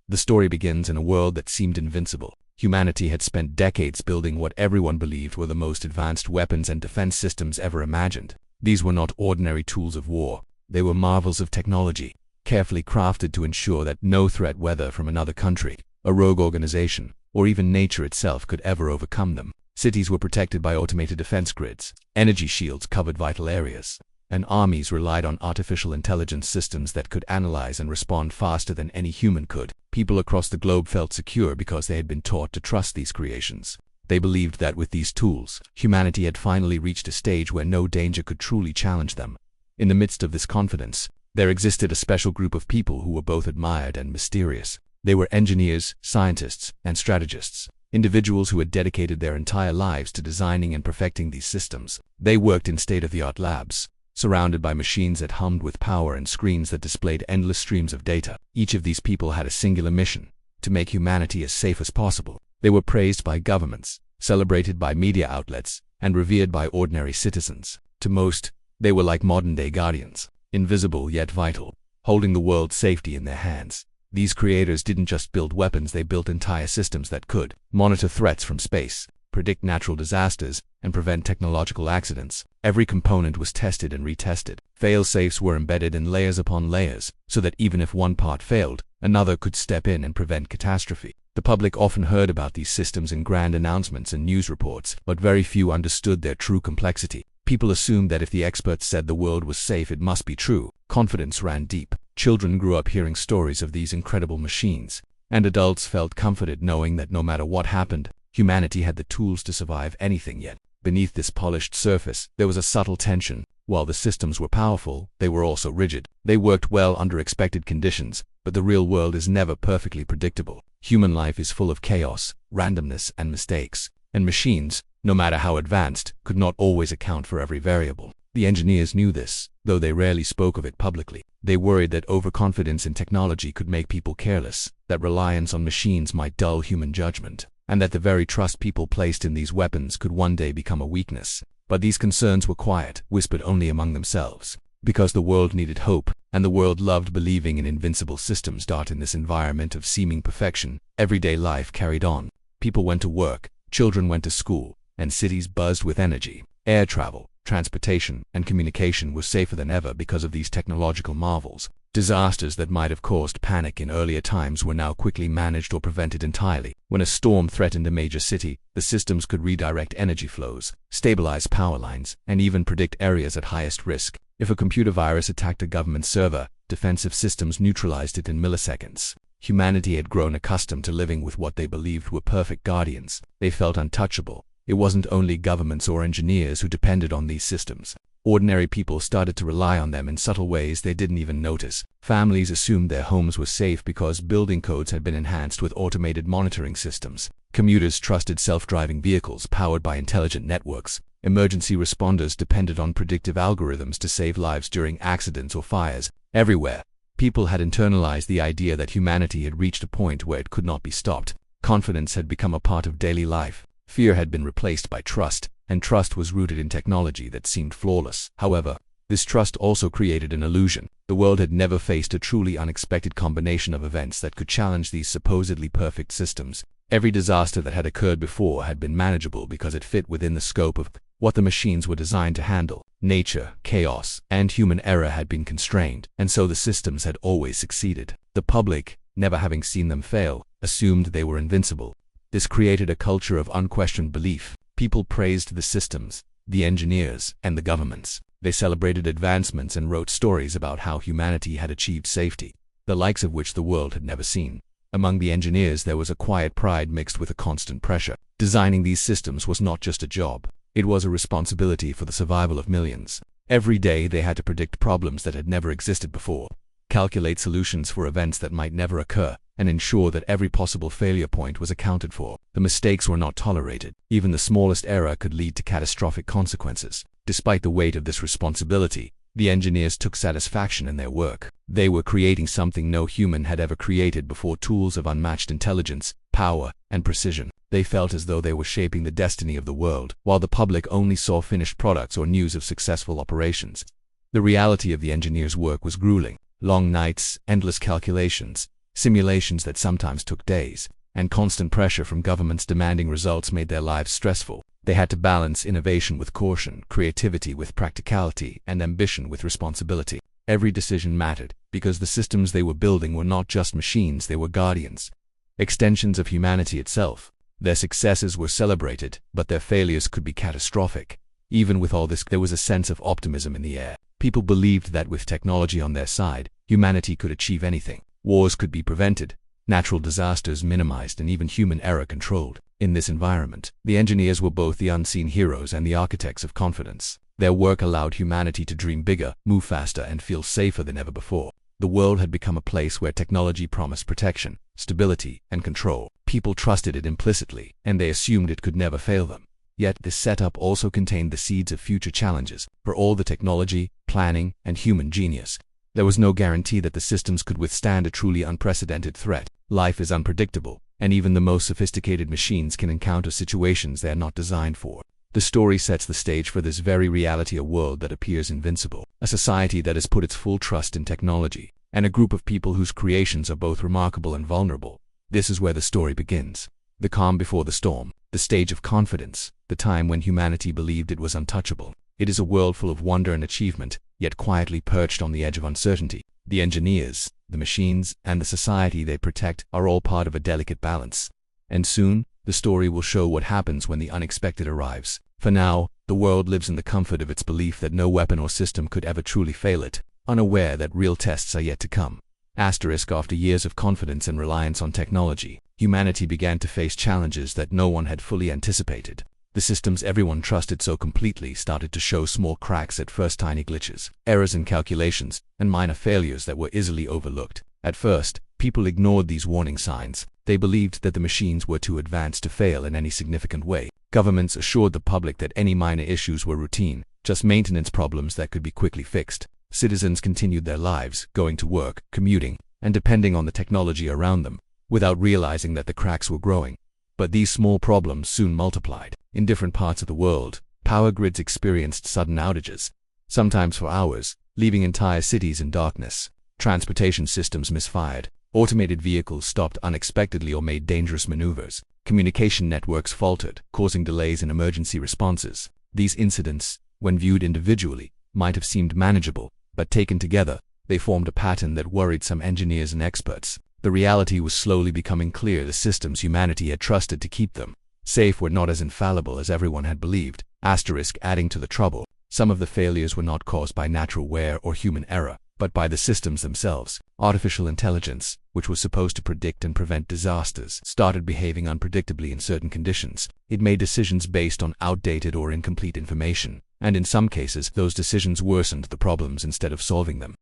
The story begins in a world that seemed invincible. Humanity had spent decades building what everyone believed were the most advanced weapons and defense systems ever imagined. These were not ordinary tools of war. They were marvels of technology, carefully crafted to ensure that no threat, whether from another country, a rogue organization, or even nature itself, could ever overcome them. Cities were protected by automated defense grids, energy shields covered vital areas, and armies relied on artificial intelligence systems that could analyze and respond faster than any human could. People across the globe felt secure because they had been taught to trust these creations. They believed that with these tools, humanity had finally reached a stage where no danger could truly challenge them. In the midst of this confidence, there existed a special group of people who were both admired and mysterious. They were engineers, scientists, and strategists, individuals who had dedicated their entire lives to designing and perfecting these systems. They worked in state-of-the-art labs, surrounded by machines that hummed with power and screens that displayed endless streams of data. Each of these people had a singular mission: to make humanity as safe as possible. They were praised by governments, celebrated by media outlets, and revered by ordinary citizens. To most, they were like modern-day guardians, invisible yet vital, holding the world's safety in their hands. These creators didn't just build weapons, they built entire systems that could monitor threats from space, predict natural disasters, and prevent technological accidents. Every component was tested and retested. Fail-safes were embedded in layers upon layers, so that even if one part failed, another could step in and prevent catastrophe. The public often heard about these systems in grand announcements and news reports, but very few understood their true complexity. People assumed that if the experts said the world was safe, it must be true. Confidence ran deep. Children grew up hearing stories of these incredible machines, and adults felt comforted knowing that no matter what happened, humanity had the tools to survive anything. Yet, beneath this polished surface, there was a subtle tension. While the systems were powerful, they were also rigid. They worked well under expected conditions, but the real world is never perfectly predictable. Human life is full of chaos, randomness, and mistakes, and machines, no matter how advanced, could not always account for every variable. The engineers knew this, though they rarely spoke of it publicly. They worried that overconfidence in technology could make people careless, that reliance on machines might dull human judgment, and that the very trust people placed in these weapons could one day become a weakness. But these concerns were quiet, whispered only among themselves, because the world needed hope, and the world loved believing in invincible systems. In this environment of seeming perfection, everyday life carried on. People went to work, children went to school, and cities buzzed with energy. Air travel, transportation, and communication were safer than ever because of these technological marvels. Disasters that might have caused panic in earlier times were now quickly managed or prevented entirely. When a storm threatened a major city, the systems could redirect energy flows, stabilize power lines, and even predict areas at highest risk. If a computer virus attacked a government server, defensive systems neutralized it in milliseconds. Humanity had grown accustomed to living with what they believed were perfect guardians. They felt untouchable. It wasn't only governments or engineers who depended on these systems. Ordinary people started to rely on them in subtle ways they didn't even notice. Families assumed their homes were safe because building codes had been enhanced with automated monitoring systems. Commuters trusted self-driving vehicles powered by intelligent networks. Emergency responders depended on predictive algorithms to save lives during accidents or fires. Everywhere, people had internalized the idea that humanity had reached a point where it could not be stopped. Confidence had become a part of daily life. Fear had been replaced by trust, and trust was rooted in technology that seemed flawless. However, this trust also created an illusion. The world had never faced a truly unexpected combination of events that could challenge these supposedly perfect systems. Every disaster that had occurred before had been manageable because it fit within the scope of what the machines were designed to handle. Nature, chaos, and human error had been constrained, and so the systems had always succeeded. The public, never having seen them fail, assumed they were invincible. This created a culture of unquestioned belief. People praised the systems, the engineers, and the governments. They celebrated advancements and wrote stories about how humanity had achieved safety, the likes of which the world had never seen. Among the engineers there was a quiet pride mixed with a constant pressure. Designing these systems was not just a job. It was a responsibility for the survival of millions. Every day they had to predict problems that had never existed before, calculate solutions for events that might never occur, and ensure that every possible failure point was accounted for. The mistakes were not tolerated. Even the smallest error could lead to catastrophic consequences. Despite the weight of this responsibility, the engineers took satisfaction in their work. They were creating something no human had ever created before: tools of unmatched intelligence, power, and precision. They felt as though they were shaping the destiny of the world, while the public only saw finished products or news of successful operations. The reality of the engineers' work was grueling. Long nights, endless calculations, Simulations that sometimes took days, and constant pressure from governments demanding results made their lives stressful. They had to balance innovation with caution, creativity with practicality, and ambition with responsibility. Every decision mattered, because the systems they were building were not just machines, they were guardians, extensions of humanity itself. Their successes were celebrated, but their failures could be catastrophic. Even with all this, there was a sense of optimism in the air. People believed that with technology on their side, humanity could achieve anything. Wars could be prevented, natural disasters minimized, and even human error controlled. In this environment, the engineers were both the unseen heroes and the architects of confidence. Their work allowed humanity to dream bigger, move faster, and feel safer than ever before. The world had become a place where technology promised protection, stability, and control. People trusted it implicitly, and they assumed it could never fail them. Yet this setup also contained the seeds of future challenges. For all the technology, planning, and human genius, there was no guarantee that the systems could withstand a truly unprecedented threat. Life is unpredictable, and even the most sophisticated machines can encounter situations they are not designed for. The story sets the stage for this very reality: a world that appears invincible, a society that has put its full trust in technology, and a group of people whose creations are both remarkable and vulnerable. This is where the story begins. The calm before the storm, the stage of confidence, the time when humanity believed it was untouchable. It is a world full of wonder and achievement, yet quietly perched on the edge of uncertainty. The engineers, the machines, and the society they protect are all part of a delicate balance. And soon, the story will show what happens when the unexpected arrives. For now, the world lives in the comfort of its belief that no weapon or system could ever truly fail it, unaware that real tests are yet to come. After years of confidence and reliance on technology, humanity began to face challenges that no one had fully anticipated. The systems everyone trusted so completely started to show small cracks at first, tiny glitches, errors in calculations, and minor failures that were easily overlooked. At first, people ignored these warning signs. They believed that the machines were too advanced to fail in any significant way. Governments assured the public that any minor issues were routine, just maintenance problems that could be quickly fixed. Citizens continued their lives, going to work, commuting, and depending on the technology around them, without realizing that the cracks were growing. But these small problems soon multiplied. In different parts of the world, power grids experienced sudden outages, sometimes for hours, leaving entire cities in darkness. Transportation systems misfired. Automated vehicles stopped unexpectedly or made dangerous maneuvers. Communication networks faltered, causing delays in emergency responses. These incidents, when viewed individually, might have seemed manageable, but taken together, they formed a pattern that worried some engineers and experts. The reality was slowly becoming clear: the systems humanity had trusted to keep them safe were not as infallible as everyone had believed. Adding to the trouble, some of the failures were not caused by natural wear or human error, but by the systems themselves. Artificial intelligence, which was supposed to predict and prevent disasters, started behaving unpredictably in certain conditions. It made decisions based on outdated or incomplete information, and in some cases, those decisions worsened the problems instead of solving them.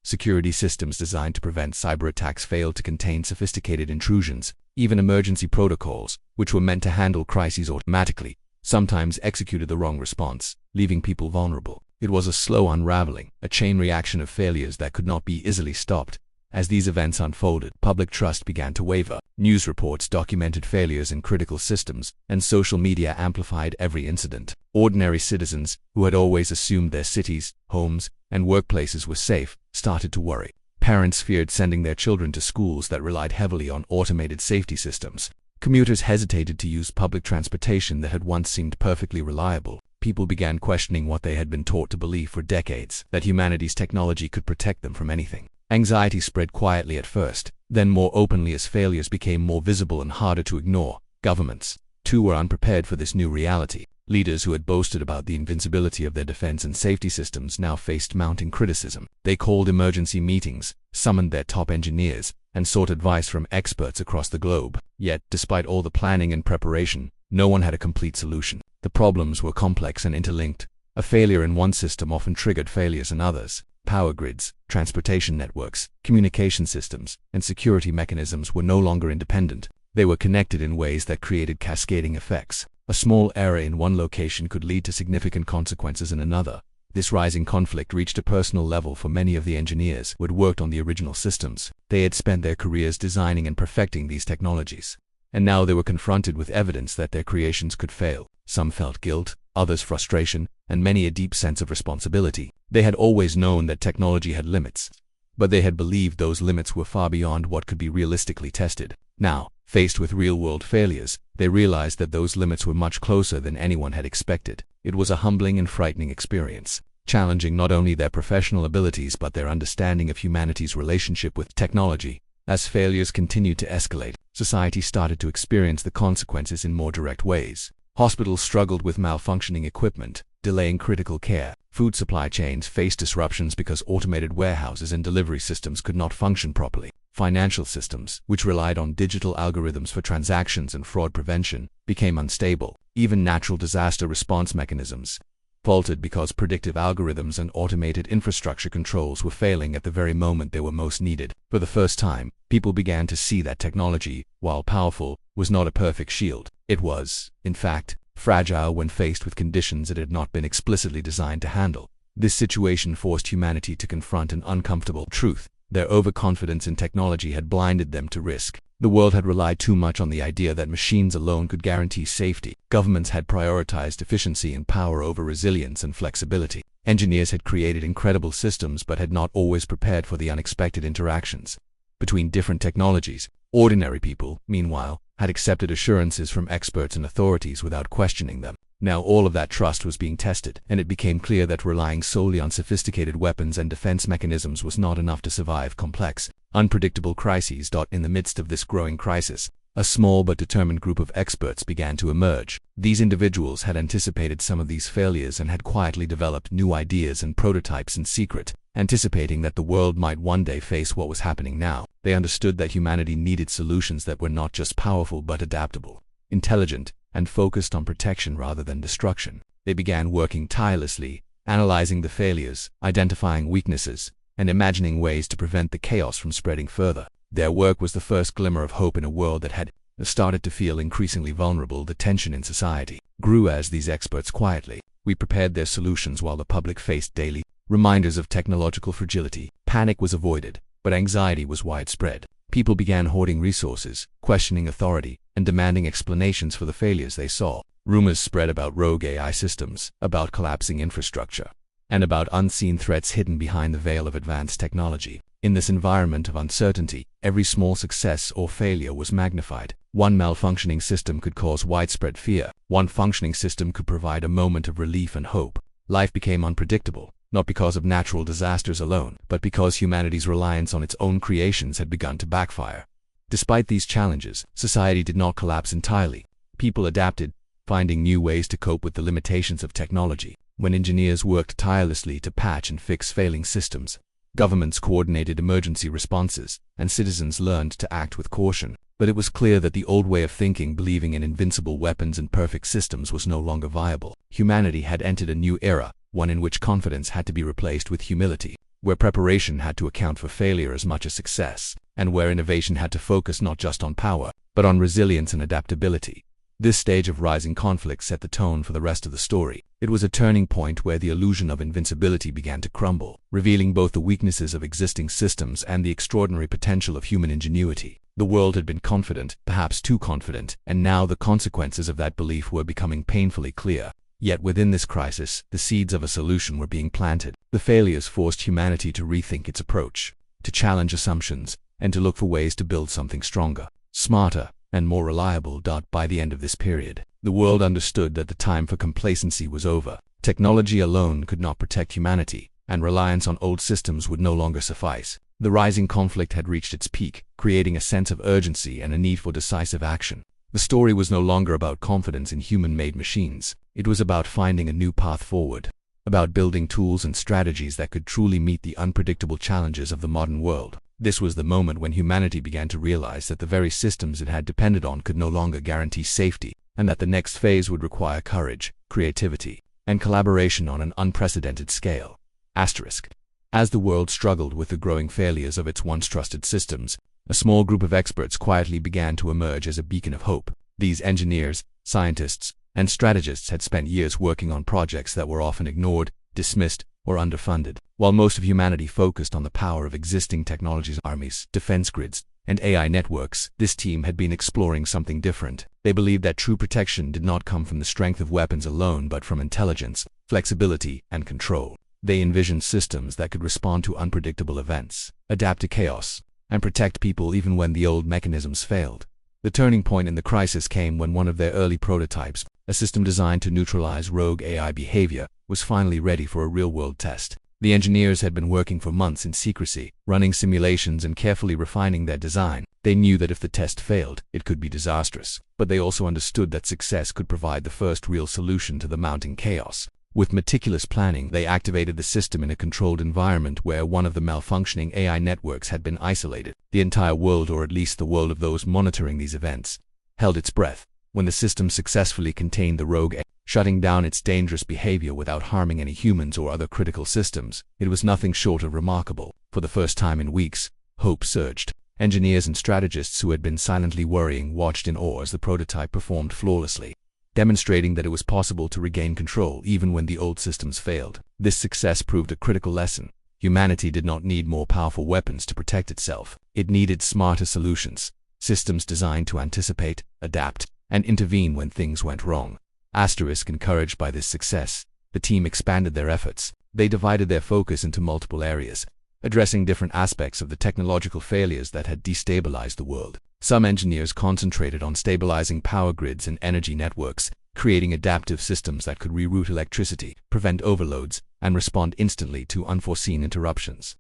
Security systems designed to prevent cyber attacks failed to contain sophisticated intrusions. Even emergency protocols, which were meant to handle crises automatically, sometimes executed the wrong response, leaving people vulnerable. It was a slow unraveling, a chain reaction of failures that could not be easily stopped. As these events unfolded, public trust began to waver. News reports documented failures in critical systems, and social media amplified every incident. Ordinary citizens, who had always assumed their cities, homes, and workplaces were safe, started to worry. Parents feared sending their children to schools that relied heavily on automated safety systems. Commuters hesitated to use public transportation that had once seemed perfectly reliable. People began questioning what they had been taught to believe for decades: that humanity's technology could protect them from anything. Anxiety spread quietly at first, then more openly as failures became more visible and harder to ignore. Governments, too, were unprepared for this new reality. Leaders who had boasted about the invincibility of their defense and safety systems now faced mounting criticism. They called emergency meetings, summoned their top engineers, and sought advice from experts across the globe. Yet, despite all the planning and preparation, no one had a complete solution. The problems were complex and interlinked. A failure in one system often triggered failures in others. Power grids, transportation networks, communication systems, and security mechanisms were no longer independent. They were connected in ways that created cascading effects. A small error in one location could lead to significant consequences in another. This rising conflict reached a personal level for many of the engineers who had worked on the original systems. They had spent their careers designing and perfecting these technologies, and now they were confronted with evidence that their creations could fail. Some felt guilt, others frustration, and many a deep sense of responsibility. They had always known that technology had limits, but they had believed those limits were far beyond what could be realistically tested. Now, faced with real-world failures, they realized that those limits were much closer than anyone had expected. It was a humbling and frightening experience, challenging not only their professional abilities but their understanding of humanity's relationship with technology. As failures continued to escalate, society started to experience the consequences in more direct ways. Hospitals struggled with malfunctioning equipment, delaying critical care. Food supply chains faced disruptions because automated warehouses and delivery systems could not function properly. Financial systems, which relied on digital algorithms for transactions and fraud prevention, became unstable. Even natural disaster response mechanisms faltered because predictive algorithms and automated infrastructure controls were failing at the very moment they were most needed. For the first time, people began to see that technology, while powerful, was not a perfect shield. It was, in fact, fragile when faced with conditions it had not been explicitly designed to handle. This situation forced humanity to confront an uncomfortable truth. Their overconfidence in technology had blinded them to risk. The world had relied too much on the idea that machines alone could guarantee safety. Governments had prioritized efficiency and power over resilience and flexibility. Engineers had created incredible systems but had not always prepared for the unexpected interactions between different technologies. Ordinary people, meanwhile, had accepted assurances from experts and authorities without questioning them. Now all of that trust was being tested, and it became clear that relying solely on sophisticated weapons and defense mechanisms was not enough to survive complex, unpredictable crises. In the midst of this growing crisis, a small but determined group of experts began to emerge. These individuals had anticipated some of these failures and had quietly developed new ideas and prototypes in secret, anticipating that the world might one day face what was happening now. They understood that humanity needed solutions that were not just powerful but adaptable, intelligent, and focused on protection rather than destruction. They began working tirelessly, analyzing the failures, identifying weaknesses, and imagining ways to prevent the chaos from spreading further. Their work was the first glimmer of hope in a world that had started to feel increasingly vulnerable. The tension in society grew as these experts quietly prepared their solutions while the public faced daily reminders of technological fragility. Panic was avoided, but anxiety was widespread. People began hoarding resources, questioning authority, and demanding explanations for the failures they saw. Rumors spread about rogue AI systems, about collapsing infrastructure, and about unseen threats hidden behind the veil of advanced technology. In this environment of uncertainty, every small success or failure was magnified. One malfunctioning system could cause widespread fear. One functioning system could provide a moment of relief and hope. Life became unpredictable, not because of natural disasters alone, but because humanity's reliance on its own creations had begun to backfire. Despite these challenges, society did not collapse entirely. People adapted, finding new ways to cope with the limitations of technology. When engineers worked tirelessly to patch and fix failing systems, governments coordinated emergency responses, and citizens learned to act with caution. But it was clear that the old way of thinking, believing in invincible weapons and perfect systems, was no longer viable. Humanity had entered a new era, one in which confidence had to be replaced with humility, where preparation had to account for failure as much as success, and where innovation had to focus not just on power, but on resilience and adaptability. This stage of rising conflict set the tone for the rest of the story. It was a turning point where the illusion of invincibility began to crumble, revealing both the weaknesses of existing systems and the extraordinary potential of human ingenuity. The world had been confident, perhaps too confident, and now the consequences of that belief were becoming painfully clear. Yet within this crisis, the seeds of a solution were being planted. The failures forced humanity to rethink its approach, to challenge assumptions, and to look for ways to build something stronger, smarter, and more reliable. By the end of this period, the world understood that the time for complacency was over. Technology alone could not protect humanity, and reliance on old systems would no longer suffice. The rising conflict had reached its peak, creating a sense of urgency and a need for decisive action. The story was no longer about confidence in human-made machines. It was about finding a new path forward, about building tools and strategies that could truly meet the unpredictable challenges of the modern world. This was the moment when humanity began to realize that the very systems it had depended on could no longer guarantee safety, and that the next phase would require courage, creativity, and collaboration on an unprecedented scale. As the world struggled with the growing failures of its once trusted systems, a small group of experts quietly began to emerge as a beacon of hope. These engineers, scientists, and strategists had spent years working on projects that were often ignored, dismissed, or underfunded. While most of humanity focused on the power of existing technologies, armies, defense grids, and AI networks, this team had been exploring something different. They believed that true protection did not come from the strength of weapons alone but from intelligence, flexibility, and control. They envisioned systems that could respond to unpredictable events, adapt to chaos, and protect people even when the old mechanisms failed. The turning point in the crisis came when one of their early prototypes, a system designed to neutralize rogue AI behavior, was finally ready for a real-world test. The engineers had been working for months in secrecy, running simulations and carefully refining their design. They knew that if the test failed, it could be disastrous, but they also understood that success could provide the first real solution to the mounting chaos. With meticulous planning, they activated the system in a controlled environment where one of the malfunctioning AI networks had been isolated. The entire world, or at least the world of those monitoring these events, held its breath when the system successfully contained the rogue AI, shutting down its dangerous behavior without harming any humans or other critical systems. It was nothing short of remarkable. For the first time in weeks, hope surged. Engineers and strategists who had been silently worrying watched in awe as the prototype performed flawlessly, demonstrating that it was possible to regain control even when the old systems failed. This success proved a critical lesson. Humanity did not need more powerful weapons to protect itself. It needed smarter solutions, systems designed to anticipate, adapt, and intervene when things went wrong. Encouraged by this success, the team expanded their efforts. They divided their focus into multiple areas, addressing different aspects of the technological failures that had destabilized the world. Some engineers concentrated on stabilizing power grids and energy networks, creating adaptive systems that could reroute electricity, prevent overloads, and respond instantly to unforeseen interruptions.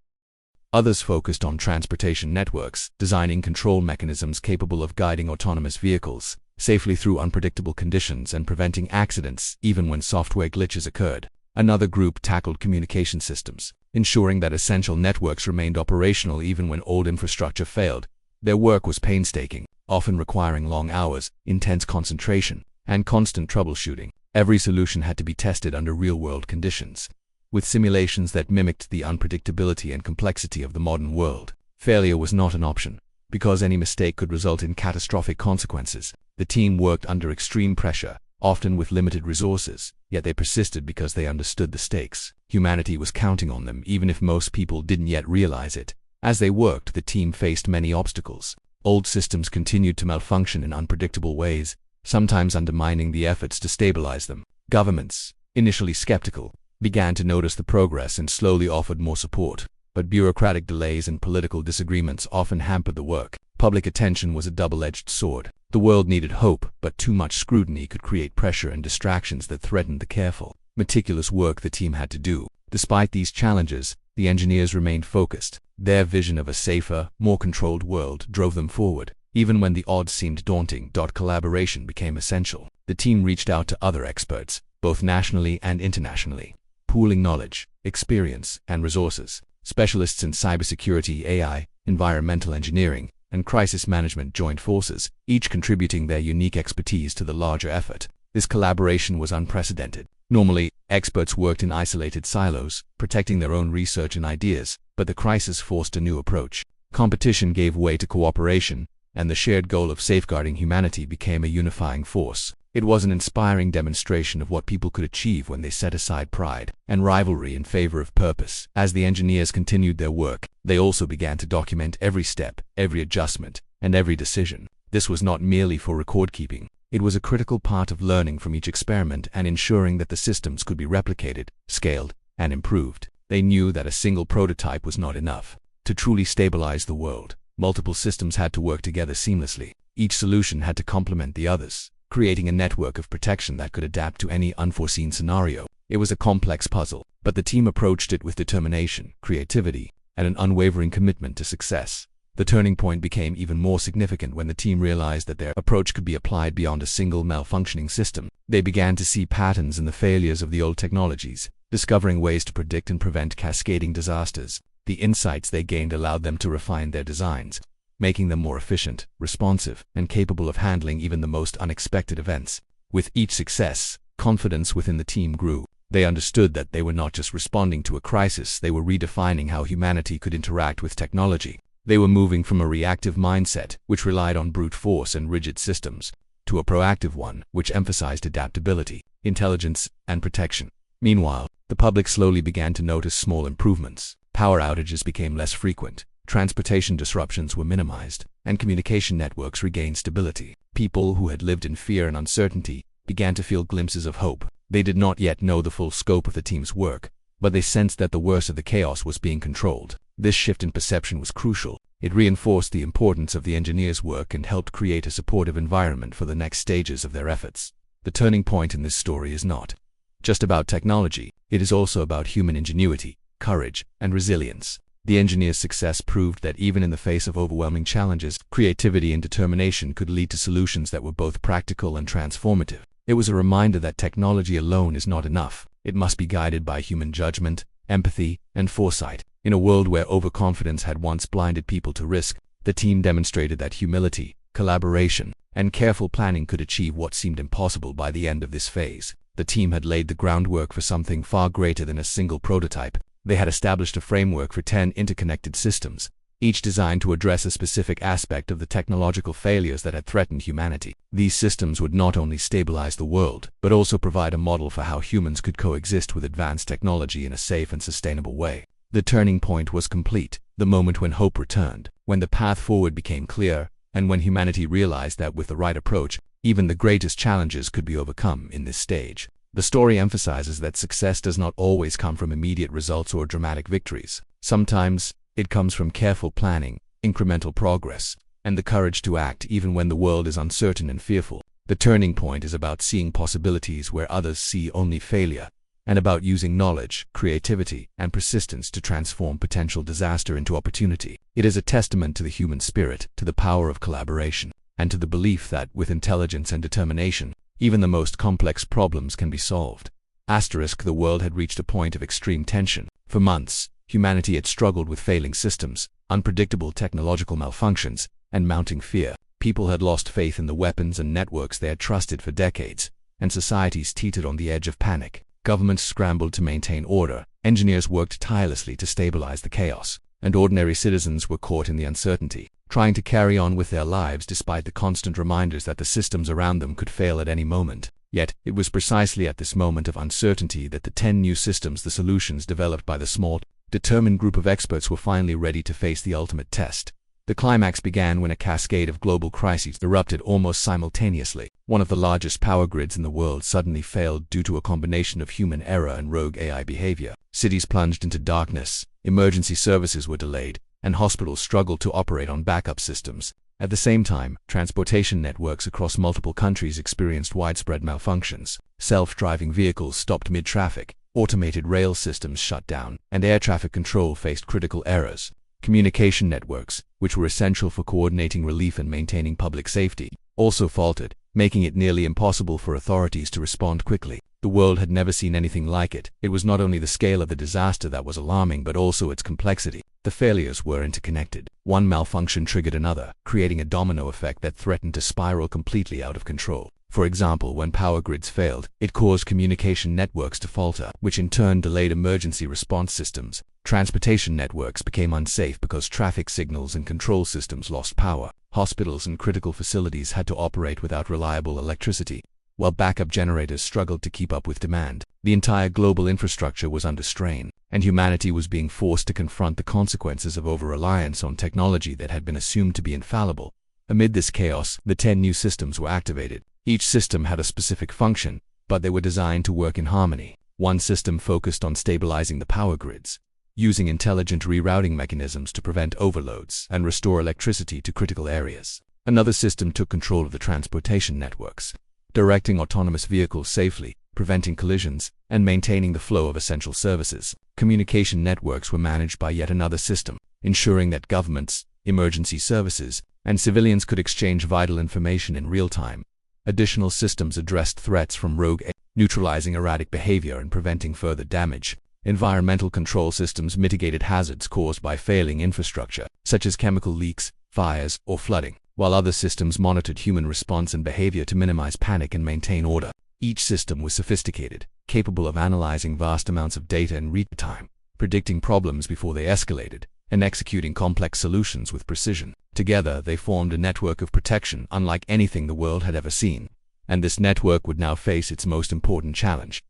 Others focused on transportation networks, designing control mechanisms capable of guiding autonomous vehicles safely through unpredictable conditions and preventing accidents even when software glitches occurred. Another group tackled communication systems, ensuring that essential networks remained operational even when old infrastructure failed. Their work was painstaking, often requiring long hours, intense concentration, and constant troubleshooting. Every solution had to be tested under real-world conditions, with simulations that mimicked the unpredictability and complexity of the modern world. Failure was not an option, because any mistake could result in catastrophic consequences. The team worked under extreme pressure, often with limited resources, yet they persisted because they understood the stakes. Humanity was counting on them, even if most people didn't yet realize it. As they worked, the team faced many obstacles. Old systems continued to malfunction in unpredictable ways, sometimes undermining the efforts to stabilize them. Governments, initially skeptical, began to notice the progress and slowly offered more support. But bureaucratic delays and political disagreements often hampered the work. Public attention was a double-edged sword. The world needed hope, but too much scrutiny could create pressure and distractions that threatened the careful, meticulous work the team had to do. Despite these challenges, the engineers remained focused. Their vision of a safer, more controlled world drove them forward. Even when the odds seemed daunting, collaboration became essential. The team reached out to other experts, both nationally and internationally, pooling knowledge, experience, and resources. Specialists in cybersecurity, AI, environmental engineering, and crisis management joined forces, each contributing their unique expertise to the larger effort. This collaboration was unprecedented. Normally, experts worked in isolated silos, protecting their own research and ideas, but the crisis forced a new approach. Competition gave way to cooperation, and the shared goal of safeguarding humanity became a unifying force. It was an inspiring demonstration of what people could achieve when they set aside pride and rivalry in favor of purpose. As the engineers continued their work, they also began to document every step, every adjustment, and every decision. This was not merely for record-keeping. It was a critical part of learning from each experiment and ensuring that the systems could be replicated, scaled, and improved. They knew that a single prototype was not enough. To truly stabilize the world, multiple systems had to work together seamlessly. Each solution had to complement the others, creating a network of protection that could adapt to any unforeseen scenario. It was a complex puzzle, but the team approached it with determination, creativity, and an unwavering commitment to success. The turning point became even more significant when the team realized that their approach could be applied beyond a single malfunctioning system. They began to see patterns in the failures of the old technologies, discovering ways to predict and prevent cascading disasters. The insights they gained allowed them to refine their designs, making them more efficient, responsive, and capable of handling even the most unexpected events. With each success, confidence within the team grew. They understood that they were not just responding to a crisis, they were redefining how humanity could interact with technology. They were moving from a reactive mindset, which relied on brute force and rigid systems, to a proactive one, which emphasized adaptability, intelligence, and protection. Meanwhile, the public slowly began to notice small improvements. Power outages became less frequent, transportation disruptions were minimized, and communication networks regained stability. People who had lived in fear and uncertainty began to feel glimpses of hope. They did not yet know the full scope of the team's work, but they sensed that the worst of the chaos was being controlled. This shift in perception was crucial. It reinforced the importance of the engineers' work and helped create a supportive environment for the next stages of their efforts. The turning point in this story is not just about technology, it is also about human ingenuity, courage, and resilience. The engineers' success proved that even in the face of overwhelming challenges, creativity and determination could lead to solutions that were both practical and transformative. It was a reminder that technology alone is not enough. It must be guided by human judgment, empathy, and foresight. In a world where overconfidence had once blinded people to risk, the team demonstrated that humility, collaboration, and careful planning could achieve what seemed impossible by the end of this phase. The team had laid the groundwork for something far greater than a single prototype. They had established a framework for 10 interconnected systems, each designed to address a specific aspect of the technological failures that had threatened humanity. These systems would not only stabilize the world, but also provide a model for how humans could coexist with advanced technology in a safe and sustainable way. The turning point was complete, the moment when hope returned, when the path forward became clear, and when humanity realized that with the right approach, even the greatest challenges could be overcome in this stage. The story emphasizes that success does not always come from immediate results or dramatic victories. Sometimes, it comes from careful planning, incremental progress, and the courage to act even when the world is uncertain and fearful. The turning point is about seeing possibilities where others see only failure, and about using knowledge, creativity, and persistence to transform potential disaster into opportunity. It is a testament to the human spirit, to the power of collaboration, and to the belief that, with intelligence and determination, even the most complex problems can be solved. The world had reached a point of extreme tension. For months, humanity had struggled with failing systems, unpredictable technological malfunctions, and mounting fear. People had lost faith in the weapons and networks they had trusted for decades, and societies teetered on the edge of panic. Governments scrambled to maintain order, engineers worked tirelessly to stabilize the chaos, and ordinary citizens were caught in the uncertainty, trying to carry on with their lives despite the constant reminders that the systems around them could fail at any moment. Yet, it was precisely at this moment of uncertainty that the 10 new systems, the solutions developed by the small, determined group of experts, were finally ready to face the ultimate test. The climax began when a cascade of global crises erupted almost simultaneously. One of the largest power grids in the world suddenly failed due to a combination of human error and rogue AI behavior. Cities plunged into darkness, emergency services were delayed, and hospitals struggled to operate on backup systems. At the same time, transportation networks across multiple countries experienced widespread malfunctions. Self-driving vehicles stopped mid-traffic, automated rail systems shut down, and air traffic control faced critical errors. Communication networks, which were essential for coordinating relief and maintaining public safety, also faltered, making it nearly impossible for authorities to respond quickly. The world had never seen anything like it. It was not only the scale of the disaster that was alarming, but also its complexity. The failures were interconnected. One malfunction triggered another, creating a domino effect that threatened to spiral completely out of control. For example, when power grids failed, it caused communication networks to falter, which in turn delayed emergency response systems. Transportation networks became unsafe because traffic signals and control systems lost power. Hospitals and critical facilities had to operate without reliable electricity, while backup generators struggled to keep up with demand. The entire global infrastructure was under strain, and humanity was being forced to confront the consequences of over-reliance on technology that had been assumed to be infallible. Amid this chaos, the 10 new systems were activated. Each system had a specific function, but they were designed to work in harmony. One system focused on stabilizing the power grids, using intelligent rerouting mechanisms to prevent overloads and restore electricity to critical areas. Another system took control of the transportation networks, directing autonomous vehicles safely, preventing collisions, and maintaining the flow of essential services. Communication networks were managed by yet another system, ensuring that governments, emergency services, and civilians could exchange vital information in real time. Additional systems addressed threats from rogue AI, neutralizing erratic behavior and preventing further damage. Environmental control systems mitigated hazards caused by failing infrastructure, such as chemical leaks, fires, or flooding, while other systems monitored human response and behavior to minimize panic and maintain order. Each system was sophisticated, capable of analyzing vast amounts of data in real time, predicting problems before they escalated, and executing complex solutions with precision. Together, they formed a network of protection unlike anything the world had ever seen. And this network would now face its most important challenge.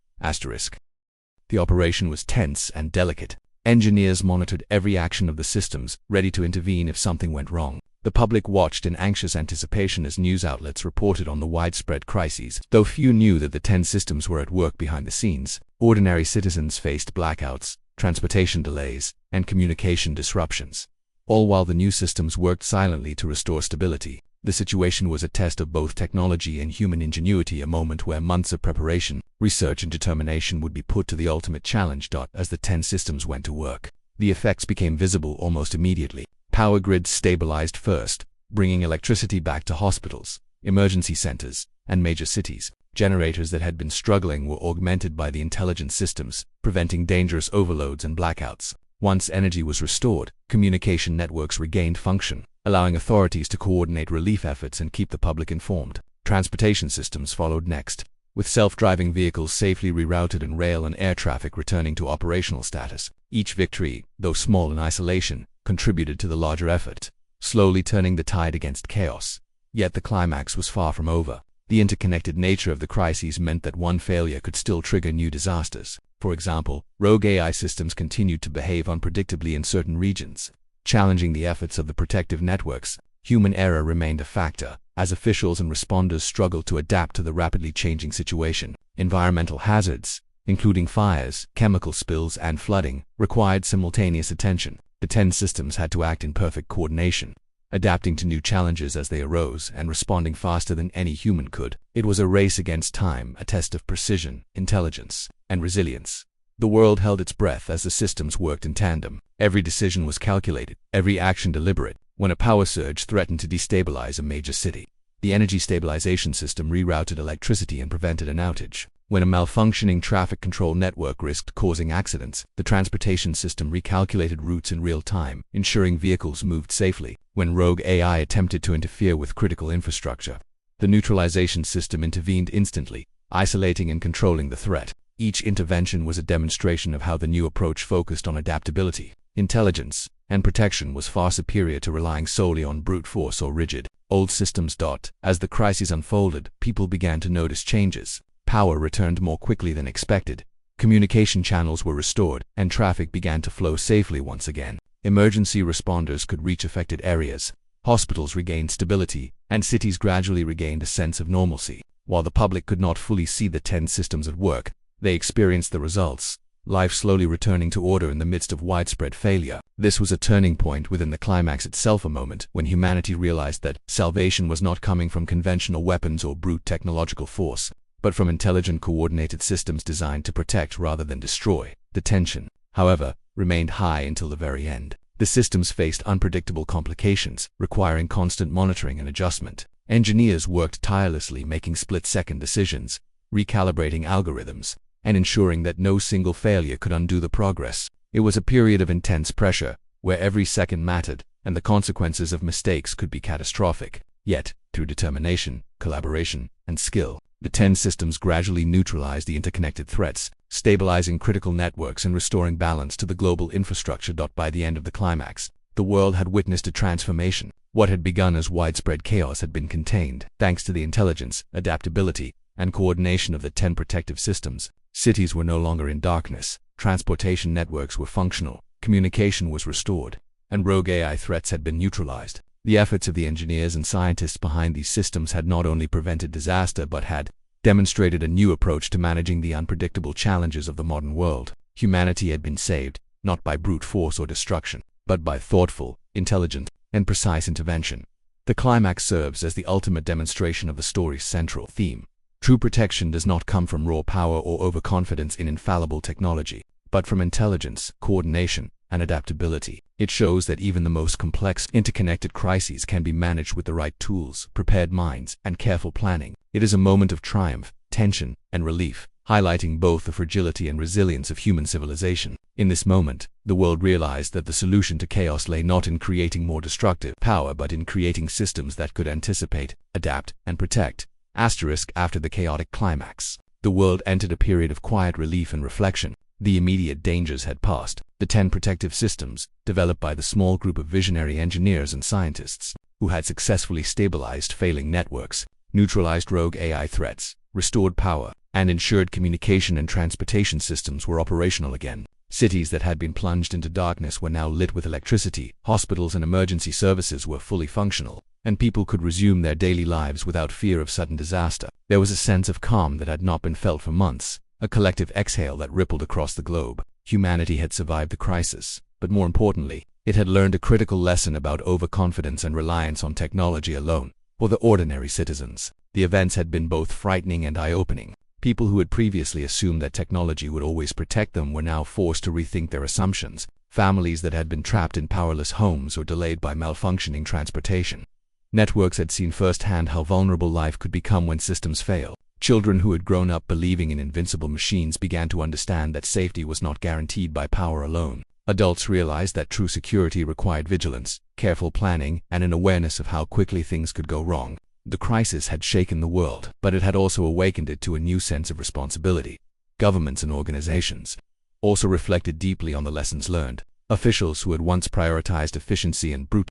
The operation was tense and delicate. Engineers monitored every action of the systems, ready to intervene if something went wrong. The public watched in anxious anticipation as news outlets reported on the widespread crises. Though few knew that the 10 systems were at work behind the scenes, ordinary citizens faced blackouts, transportation delays, and communication disruptions. All while the new systems worked silently to restore stability, the situation was a test of both technology and human ingenuity, a moment where months of preparation, research, and determination would be put to the ultimate challenge. As the 10 systems went to work, the effects became visible almost immediately. Power grids stabilized first, bringing electricity back to hospitals, emergency centers, and major cities. Generators that had been struggling were augmented by the intelligent systems, preventing dangerous overloads and blackouts. Once energy was restored, communication networks regained function, allowing authorities to coordinate relief efforts and keep the public informed. Transportation systems followed next, with self-driving vehicles safely rerouted and rail and air traffic returning to operational status. Each victory, though small in isolation, contributed to the larger effort, slowly turning the tide against chaos. Yet the climax was far from over. The interconnected nature of the crises meant that one failure could still trigger new disasters. For example, rogue AI systems continued to behave unpredictably in certain regions, challenging the efforts of the protective networks. Human error remained a factor, as officials and responders struggled to adapt to the rapidly changing situation. Environmental hazards, including fires, chemical spills, and flooding, required simultaneous attention. The 10 systems had to act in perfect coordination, adapting to new challenges as they arose and responding faster than any human could. It was a race against time, a test of precision, intelligence, and resilience. The world held its breath as the systems worked in tandem. Every decision was calculated, every action deliberate. When a power surge threatened to destabilize a major city, the energy stabilization system rerouted electricity and prevented an outage. When a malfunctioning traffic control network risked causing accidents, the transportation system recalculated routes in real time, ensuring vehicles moved safely. When rogue AI attempted to interfere with critical infrastructure, the neutralization system intervened instantly, isolating and controlling the threat. Each intervention was a demonstration of how the new approach focused on adaptability, intelligence, and protection was far superior to relying solely on brute force or rigid, old systems. As the crisis unfolded, people began to notice changes. Power returned more quickly than expected, communication channels were restored, and traffic began to flow safely once again. Emergency responders could reach affected areas, hospitals regained stability, and cities gradually regained a sense of normalcy. While the public could not fully see the 10 systems at work, they experienced the results, life slowly returning to order in the midst of widespread failure. This was a turning point within the climax itself, a moment when humanity realized that salvation was not coming from conventional weapons or brute technological force, but from intelligent, coordinated systems designed to protect rather than destroy. The tension, however, remained high until the very end. The systems faced unpredictable complications, requiring constant monitoring and adjustment. Engineers worked tirelessly, making split-second decisions, recalibrating algorithms, and ensuring that no single failure could undo the progress. It was a period of intense pressure, where every second mattered, and the consequences of mistakes could be catastrophic. Yet, through determination, collaboration, and skill, the 10 systems gradually neutralized the interconnected threats, stabilizing critical networks and restoring balance to the global infrastructure. By the end of the climax, the world had witnessed a transformation. What had begun as widespread chaos had been contained, thanks to the intelligence, adaptability, and coordination of the 10 protective systems. Cities were no longer in darkness, transportation networks were functional, communication was restored, and rogue AI threats had been neutralized. The efforts of the engineers and scientists behind these systems had not only prevented disaster but had demonstrated a new approach to managing the unpredictable challenges of the modern world. Humanity had been saved, not by brute force or destruction, but by thoughtful, intelligent, and precise intervention. The climax serves as the ultimate demonstration of the story's central theme. True protection does not come from raw power or overconfidence in infallible technology, but from intelligence, coordination, and adaptability. It shows that even the most complex, interconnected crises can be managed with the right tools, prepared minds, and careful planning. It is a moment of triumph, tension, and relief, highlighting both the fragility and resilience of human civilization. In this moment, the world realized that the solution to chaos lay not in creating more destructive power but in creating systems that could anticipate, adapt, and protect. After the chaotic climax, the world entered a period of quiet relief and reflection. The immediate dangers had passed. The 10 protective systems, developed by the small group of visionary engineers and scientists, who had successfully stabilized failing networks, neutralized rogue AI threats, restored power, and ensured communication and transportation systems were operational again. Cities that had been plunged into darkness were now lit with electricity, hospitals and emergency services were fully functional, and people could resume their daily lives without fear of sudden disaster. There was a sense of calm that had not been felt for months, a collective exhale that rippled across the globe. Humanity had survived the crisis, but more importantly, it had learned a critical lesson about overconfidence and reliance on technology alone. For the ordinary citizens, the events had been both frightening and eye-opening. People who had previously assumed that technology would always protect them were now forced to rethink their assumptions. Families that had been trapped in powerless homes or delayed by malfunctioning transportation. Networks had seen firsthand how vulnerable life could become when systems fail. Children who had grown up believing in invincible machines began to understand that safety was not guaranteed by power alone. Adults realized that true security required vigilance, careful planning, and an awareness of how quickly things could go wrong. The crisis had shaken the world, but it had also awakened it to a new sense of responsibility. Governments and organizations also reflected deeply on the lessons learned. Officials who had once prioritized efficiency and brute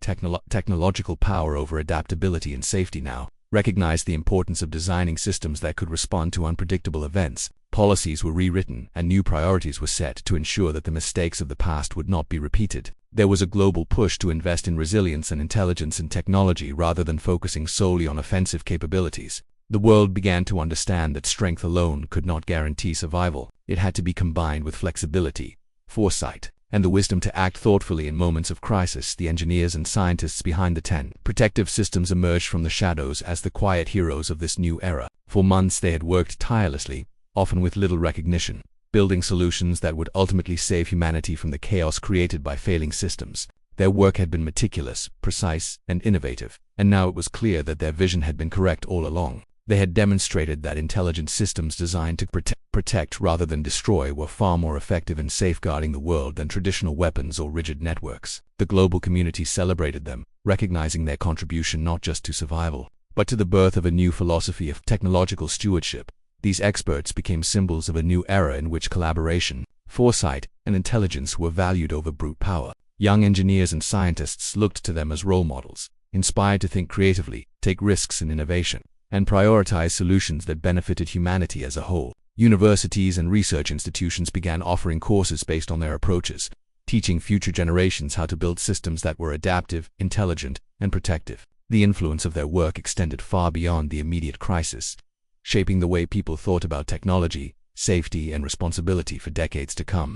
technological power over adaptability and safety now recognized the importance of designing systems that could respond to unpredictable events. Policies were rewritten, and new priorities were set to ensure that the mistakes of the past would not be repeated. There was a global push to invest in resilience and intelligence in technology rather than focusing solely on offensive capabilities. The world began to understand that strength alone could not guarantee survival. It had to be combined with flexibility, foresight, and the wisdom to act thoughtfully in moments of crisis. The engineers and scientists behind the 10 protective systems emerged from the shadows as the quiet heroes of this new era. For months they had worked tirelessly, often with little recognition, building solutions that would ultimately save humanity from the chaos created by failing systems. Their work had been meticulous, precise, and innovative, and now it was clear that their vision had been correct all along. They had demonstrated that intelligent systems designed to protect rather than destroy were far more effective in safeguarding the world than traditional weapons or rigid networks. The global community celebrated them, recognizing their contribution not just to survival, but to the birth of a new philosophy of technological stewardship. These experts became symbols of a new era in which collaboration, foresight, and intelligence were valued over brute power. Young engineers and scientists looked to them as role models, inspired to think creatively, take risks in innovation, and prioritize solutions that benefited humanity as a whole. Universities and research institutions began offering courses based on their approaches, teaching future generations how to build systems that were adaptive, intelligent, and protective. The influence of their work extended far beyond the immediate crisis, shaping the way people thought about technology, safety, and responsibility for decades to come.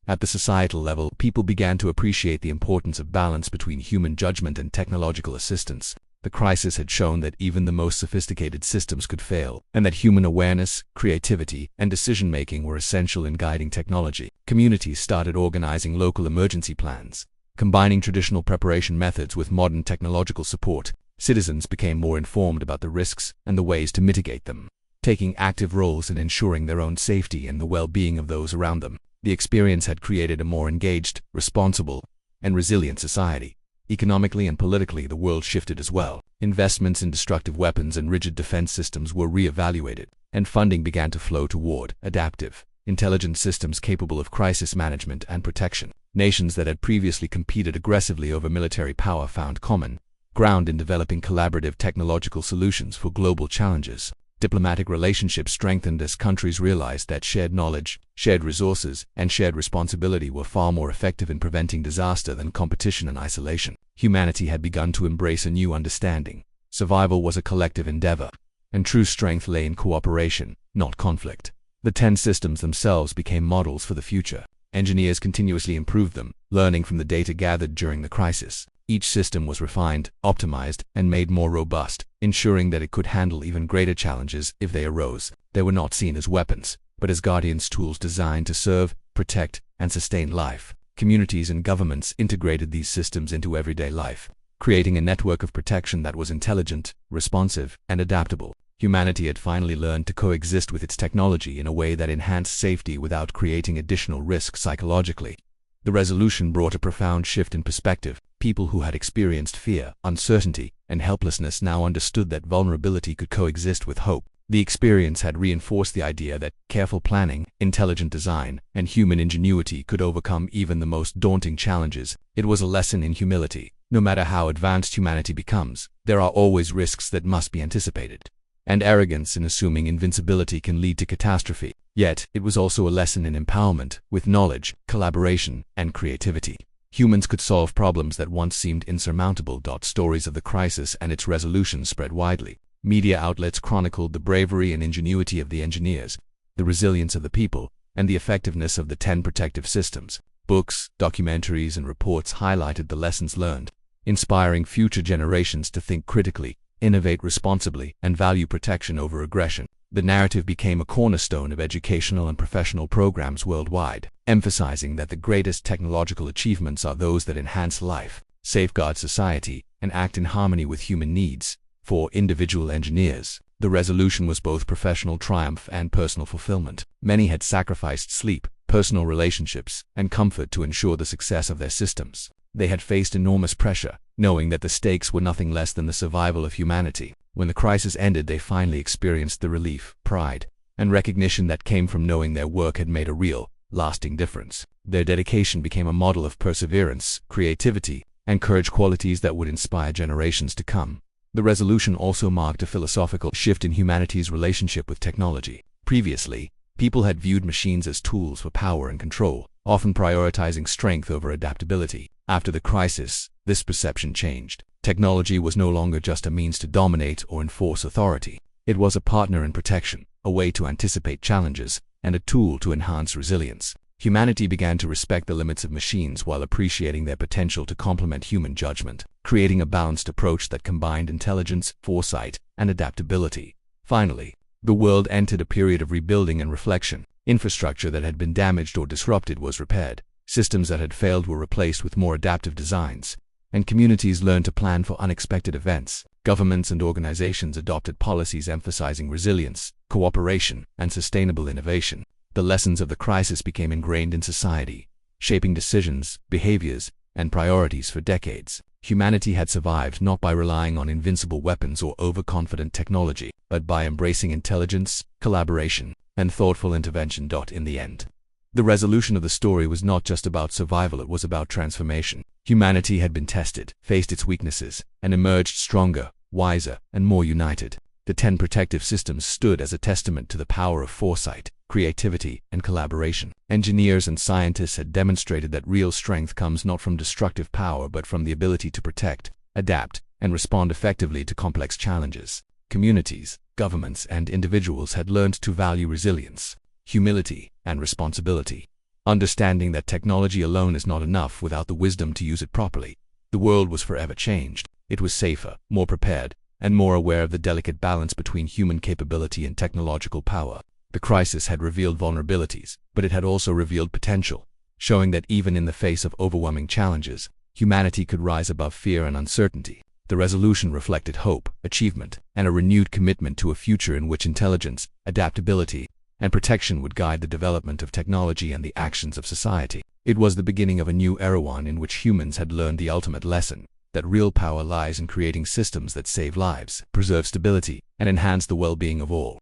At the societal level, people began to appreciate the importance of balance between human judgment and technological assistance. The crisis had shown that even the most sophisticated systems could fail, and that human awareness, creativity, and decision-making were essential in guiding technology. Communities started organizing local emergency plans, combining traditional preparation methods with modern technological support. Citizens became more informed about the risks and the ways to mitigate them, taking active roles in ensuring their own safety and the well-being of those around them. The experience had created a more engaged, responsible, and resilient society. Economically and politically, the world shifted as well. Investments in destructive weapons and rigid defense systems were re-evaluated, and funding began to flow toward adaptive, intelligent systems capable of crisis management and protection. Nations that had previously competed aggressively over military power found common ground in developing collaborative technological solutions for global challenges. Diplomatic relationships strengthened as countries realized that shared knowledge, shared resources, and shared responsibility were far more effective in preventing disaster than competition and isolation. Humanity had begun to embrace a new understanding. Survival was a collective endeavor, and true strength lay in cooperation, not conflict. The 10 systems themselves became models for the future. Engineers continuously improved them, learning from the data gathered during the crisis. Each system was refined, optimized, and made more robust, ensuring that it could handle even greater challenges if they arose. They were not seen as weapons, but as guardians, tools designed to serve, protect, and sustain life. Communities and governments integrated these systems into everyday life, creating a network of protection that was intelligent, responsive, and adaptable. Humanity had finally learned to coexist with its technology in a way that enhanced safety without creating additional risk psychologically. The resolution brought a profound shift in perspective. People who had experienced fear, uncertainty, and helplessness now understood that vulnerability could coexist with hope. The experience had reinforced the idea that careful planning, intelligent design, and human ingenuity could overcome even the most daunting challenges. It was a lesson in humility. No matter how advanced humanity becomes, there are always risks that must be anticipated. and arrogance in assuming invincibility can lead to catastrophe. Yet, it was also a lesson in empowerment, with knowledge, collaboration, and creativity. Humans could solve problems that once seemed insurmountable. Stories of the crisis and its resolution spread widely. Media outlets chronicled the bravery and ingenuity of the engineers, the resilience of the people, and the effectiveness of the 10 protective systems. Books, documentaries, and reports highlighted the lessons learned, inspiring future generations to think critically, innovate responsibly, and value protection over aggression. The narrative became a cornerstone of educational and professional programs worldwide, emphasizing that the greatest technological achievements are those that enhance life, safeguard society, and act in harmony with human needs. For individual engineers, the resolution was both professional triumph and personal fulfillment. Many had sacrificed sleep, personal relationships, and comfort to ensure the success of their systems. They had faced enormous pressure, knowing that the stakes were nothing less than the survival of humanity. When the crisis ended, they finally experienced the relief, pride, and recognition that came from knowing their work had made a real, lasting difference. Their dedication became a model of perseverance, creativity, and courage, qualities that would inspire generations to come. The resolution also marked a philosophical shift in humanity's relationship with technology. Previously, people had viewed machines as tools for power and control, often prioritizing strength over adaptability. After the crisis, this perception changed. Technology was no longer just a means to dominate or enforce authority. It was a partner in protection, a way to anticipate challenges, and a tool to enhance resilience. Humanity began to respect the limits of machines while appreciating their potential to complement human judgment, creating a balanced approach that combined intelligence, foresight, and adaptability. Finally, the world entered a period of rebuilding and reflection. Infrastructure that had been damaged or disrupted was repaired, systems that had failed were replaced with more adaptive designs, and communities learned to plan for unexpected events. Governments and organizations adopted policies emphasizing resilience, cooperation, and sustainable innovation. The lessons of the crisis became ingrained in society, shaping decisions, behaviors, and priorities for decades. Humanity had survived not by relying on invincible weapons or overconfident technology, but by embracing intelligence, collaboration, and thoughtful intervention. In the end, the resolution of the story was not just about survival, it was about transformation. Humanity had been tested, faced its weaknesses, and emerged stronger, wiser, and more united. The 10 protective systems stood as a testament to the power of foresight, creativity, and collaboration. Engineers and scientists had demonstrated that real strength comes not from destructive power but from the ability to protect, adapt, and respond effectively to complex challenges. Communities, governments, and individuals had learned to value resilience, humility, and responsibility, understanding that technology alone is not enough without the wisdom to use it properly. The world was forever changed. It was safer, more prepared, and more aware of the delicate balance between human capability and technological power. The crisis had revealed vulnerabilities, but it had also revealed potential, showing that even in the face of overwhelming challenges, humanity could rise above fear and uncertainty. The resolution reflected hope, achievement, and a renewed commitment to a future in which intelligence, adaptability, and protection would guide the development of technology and the actions of society. It was the beginning of a new era, one in which humans had learned the ultimate lesson, that real power lies in creating systems that save lives, preserve stability, and enhance the well-being of all.